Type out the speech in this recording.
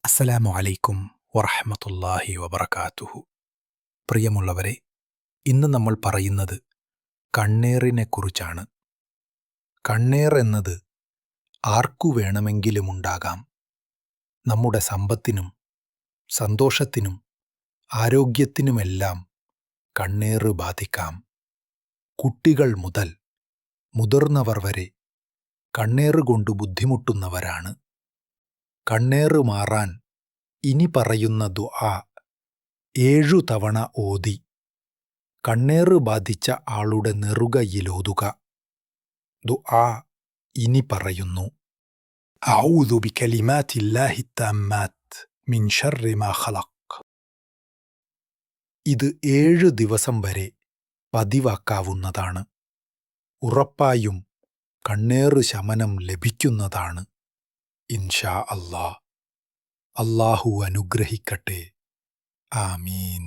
അസ്സലാമു അലൈക്കും വറഹ്മത്തുള്ളാഹി വബറകാതുഹു. പ്രിയമുള്ളവരെ, ഇന്ന് നമ്മൾ പറയുന്നത് കണ്ണേറിനെക്കുറിച്ചാണ്. കണ്ണേർ എന്നത് ആർക്കു വേണമെങ്കിലുമുണ്ടാകാം. നമ്മുടെ സമ്പത്തിനും സന്തോഷത്തിനും ആരോഗ്യത്തിനുമെല്ലാം കണ്ണേറ് ബാധിക്കാം. കുട്ടികൾ മുതൽ മുതിർന്നവർ വരെ കണ്ണേറുകൊണ്ട് ബുദ്ധിമുട്ടുന്നവരാണ്. കണ്ണേറ് മാറാൻ ഇനി പറയുന്ന ദുആ 7 തവണ ഓതി കണ്ണേറ് ബാധിച്ച ആളുടെ നെറുകയിലോതുക. ദുആ ഇനി പറയുന്നു: അഊദു ബികലിമാത്തില്ലാഹി തമ്മാത്ത് മിൻ ശർരി മാ ഖലഖ്. ഇത് 7 ദിവസം വരെ പതിവാക്കാവുന്നതാണ്. ഉറപ്പായും കണ്ണേറ് ശമനം ലഭിക്കുന്നതാണ്. ഇൻഷാ അല്ലാഹ്. അല്ലാഹു അനുഗ്രഹിക്കട്ടെ. ആമീൻ.